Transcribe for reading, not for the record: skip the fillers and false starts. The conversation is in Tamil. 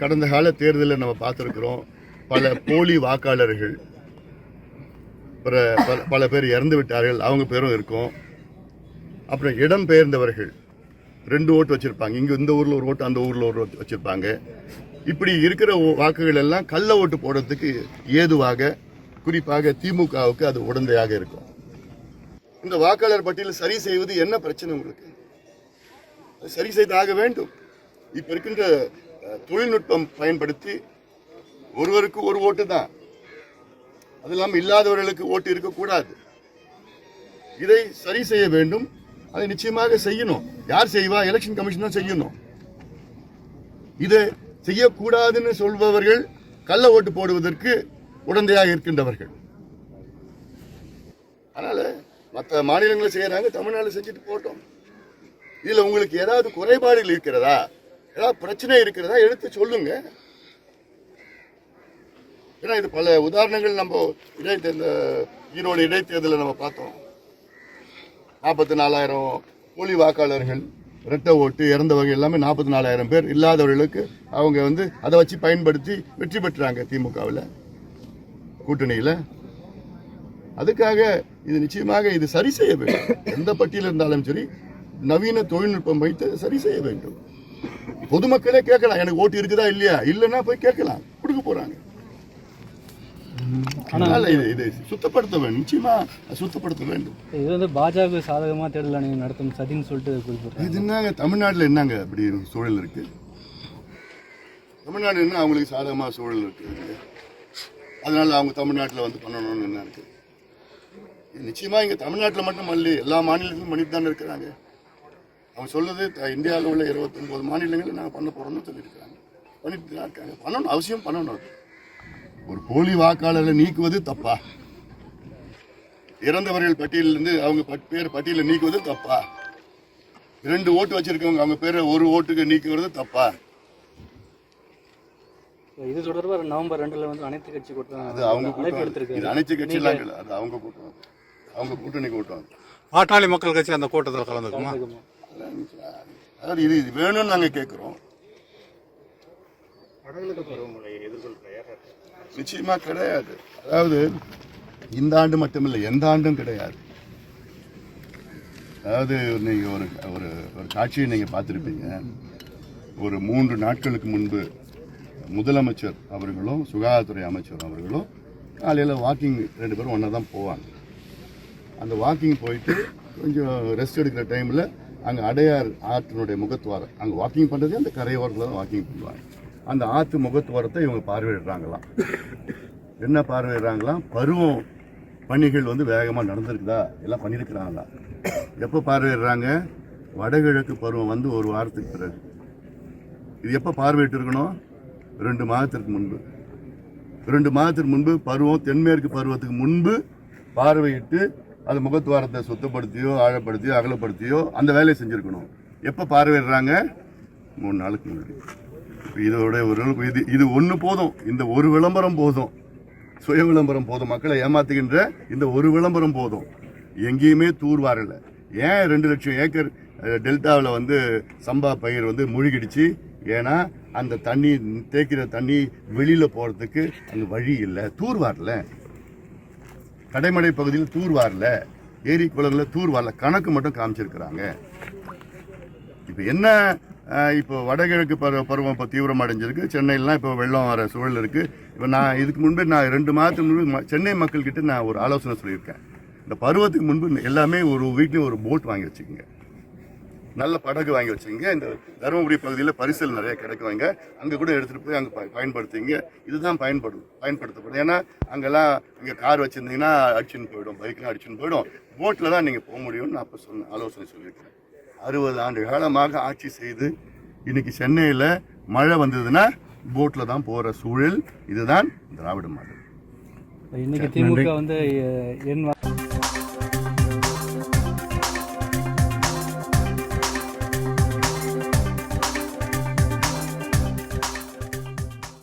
கடந்த கால தேர்தலில் நம்ம பார்த்துருக்கிறோம். பல போலி வாக்காளர்கள் பல பேர் இறந்து விட்டார்கள், அவங்க பேரும் இருக்கும். அப்புறம் இடம் பெயர்ந்தவர்கள் 2 ஓட்டு வச்சிருப்பாங்க, இங்கே இந்த ஊரில் ஒரு ஓட்டு, அந்த ஊரில் ஒரு ஓட்டு வச்சிருப்பாங்க. இப்படி இருக்கிற வாக்குகள் எல்லாம் கள்ள ஓட்டு போடுறதுக்கு ஏதுவாக, குறிப்பாக திமுகவுக்கு அது உடந்தையாக இருக்கும். இந்த வாக்காளர் பட்டியல் சரி செய்வது என்ன பிரச்சனை உங்களுக்கு? சரி செய்தாக வேண்டும். இப்ப இருக்கின்ற தொழில்நுட்பம் பயன்படுத்தி ஒருவருக்கு ஒரு ஓட்டு தான், அது இல்லாமல் இல்லாதவர்களுக்கு ஓட்டு இருக்கக்கூடாது. இதை சரி செய்ய வேண்டும். அதை நிச்சயமாக செய்யணும். யார் செய்வா? எலெக்ஷன் கமிஷன் தான் செய்யணும். இதை செய்யக்கூடாதுன்னு சொல்பவர்கள் கள்ள ஓட்டு போடுவதற்கு உடந்தையாக இருக்கின்றவர்கள். அதனால மற்ற மாநிலங்களில் செய்யறாங்க, தமிழ்நாடு செஞ்சுட்டு போட்டோம். இதுல உங்களுக்கு ஏதாவது குறைபாடுகள் இருக்கிறதா, ஏதாவது பிரச்சனை இருக்கிறதா, எடுத்து சொல்லுங்க. ஏன்னா இது பல உதாரணங்கள் நம்ம இந்த ஈரோடு இடைத்தேர்தலில் நம்ம பார்த்தோம். 44,000 போலி வாக்காளர்கள், இரட்டை ஓட்டு, இறந்தவங்க எல்லாமே 44,000 பேர். இல்லாதவர்களுக்கு அவங்க அதை வச்சு பயன்படுத்தி வெற்றி பெற்றாங்க திமுகவில், கூட்டணியில். அதுக்காக இது நிச்சயமாக இது சரி செய்ய வேண்டும். எந்த பட்டியல் இருந்தாலும் சரி, நவீன தொழில்நுட்பம் வைத்து சரி செய்ய வேண்டும். பொதுமக்களே கேட்கலாம், எனக்கு ஓட்டு இருக்குதா இல்லையா, இல்லைன்னா போய் கேட்கலாம், கொடுக்க போறாங்க. அதனால இதை சுத்தப்படுத்த வேண்டும், நிச்சயமா சுத்தப்படுத்த வேண்டும். இது பாஜக சாதகமா தேர்தல் ஆணையம் நடத்தும் சதின்னு சொல்லிட்டு குறிப்பிட்டாங்க. இது என்னங்க தமிழ்நாட்டில் என்னங்க அப்படி சூழல் இருக்கு? தமிழ்நாடு என்ன அவங்களுக்கு சாதகமா சூழல் இருக்கு? அதனால அவங்க தமிழ்நாட்டில் பண்ணணும்னு என்ன இருக்கு? நிச்சயமா இங்க தமிழ்நாட்டில் மட்டும் அல்ல, எல்லா மாநிலத்திலும் பண்ணிட்டு தானே இருக்கிறாங்க. அவங்க சொல்றது இந்தியாவில் உள்ள 29 மாநிலங்களில் நாங்கள் பண்ண போறோம்னு சொல்லியிருக்காங்க, பண்ணிட்டு தான் இருக்காங்க. பண்ணணும், அவசியம் பண்ணணும். ஒரு போலி வாக்காளரை நீக்குவது தப்பா? இறந்தவர்கள் பட்டியலிருந்து அவங்க பேர் பட்டியலில் நீக்குவது தப்பா? 2 ஓட்டு வச்சிருக்கவங்க அவங்க பேரை 1 ஓட்டுக்கு நீக்குவது தப்பா? இது தொடர்பாக நவம்பர் 2 அனைத்து கட்சி கூட்டம், அது அவங்க கூட்டம். இது அனைத்து கட்சியெல்லாம் இல்லை, அது அவங்க கூட்டம், அவங்க கூட்டணி கூட்டம். பாட்டாளி மக்கள் கட்சி அந்த கூட்டத்தில் கலந்துக்குமா? அதாவது இது வேணும்னு நாங்கள் கேட்குறோம். நிச்சயமா கிடையாது. அதாவது இந்த ஆண்டு மட்டுமில்லை, எந்த ஆண்டும் கிடையாது. அதாவது நீங்க ஒரு ஒரு ஒரு காட்சியை நீங்க பார்த்துருப்பீங்க. ஒரு 3 நாட்களுக்கு முன்பு முதலமைச்சர் அவர்களும் சுகாதாரத்துறை அமைச்சர் அவர்களும் காலையில் வாக்கிங் 2 பேரும் ஒன்றா தான் போவாங்க. அந்த வாக்கிங் போயிட்டு கொஞ்சம் ரெஸ்ட் எடுக்கிற டைமில் அங்கே அடையார் ஆற்றினுடைய முகத்துவாரம், அங்கே வாக்கிங் பண்ணுறதே அந்த கரையோரத்தில் தான் வாக்கிங் பண்ணுவாங்க. அந்த ஆற்று முகத்துவாரத்தை இவங்க பார்வையிடுறாங்களாம். என்ன பார்வையிடுறாங்களாம்? பருவம் பணிகள் வேகமாக நடந்திருக்குதா, எல்லாம் பண்ணியிருக்கிறாங்களா? எப்போ பார்வையிடுறாங்க? வடகிழக்கு பருவம் 1 வாரத்துக்கு பிறகு. இது எப்போ பார்வையிட்டு இருக்கணும்? 2 மாதத்திற்கு முன்பு. 2 மாதத்திற்கு முன்பு பருவம், தென்மேற்கு பருவத்துக்கு முன்பு பார்வையிட்டு அது முகத்துவாரத்தை சுத்தப்படுத்தியோ ஆழப்படுத்தியோ அகலப்படுத்தியோ அந்த வேலையை செஞ்சுருக்கணும். எப்போ பார்வையிடுறாங்க? 3 நாளுக்கு முன்னாடி. இதோட இது ஒன்று போதும், இந்த ஒரு விளம்பரம் போதும், சுய விளம்பரம் போதும், மக்களை ஏமாத்துகின்ற இந்த ஒரு விளம்பரம் போதும். எங்கேயுமே தூர்வாரல. ஏன் 2 லட்சம் ஏக்கர் டெல்டாவில் சம்பா பயிர் மூழ்கிடுச்சு? ஏன்னா அந்த தண்ணி, தேக்கிற தண்ணி வெளியில் போகிறதுக்கு அங்கே வழி இல்லை, தூர்வாரல. கடைமடை பகுதியில் தூர்வாரல, ஏரி குளங்களில் தூர்வாரல, கணக்கு மட்டும் காமிச்சிருக்கிறாங்க. இப்போ என்ன, இப்போ வடகிழக்கு பருவம் இப்போ தீவிரம் அடைஞ்சிருக்கு. சென்னையிலாம் இப்போ வெள்ளம் வர சூழல் இருக்குது. இப்போ நான் இதுக்கு முன்பு 2 மாதத்துக்கு முன்பு சென்னை மக்கள்கிட்ட நான் ஒரு ஆலோசனை சொல்லியிருக்கேன். இந்த பருவத்துக்கு முன்பு எல்லாமே ஒரு வீட்லேயும் ஒரு போட் வாங்கி வச்சுக்கோங்க, நல்ல படகு வாங்கி வச்சுங்க. இந்த தருமபுரி பகுதியில் பரிசல் நிறைய கிடைக்குவாங்க, அங்கே கூட எடுத்துகிட்டு போய் அங்கே பயன்படுத்திங்க. இதுதான் பயன்படுத்தப்படும். ஏன்னா அங்கெல்லாம் இங்கே கார் வச்சுருந்தீங்கன்னா அடிச்சுன்னு போயிடும், பைக்லாம் அடிச்சுன்னு போயிடும். போட்டில் தான் நீங்கள் போக முடியும்னு நான் இப்போ ஆலோசனை சொல்லியிருக்கேன். 60 ஆண்டு காலமாக ஆட்சி செய்து இன்னைக்கு சென்னையில் மழை வந்ததுன்னா போட்டில் தான் போகிற சூழல். இதுதான் திராவிட மாடல். இன்னைக்கு திமுக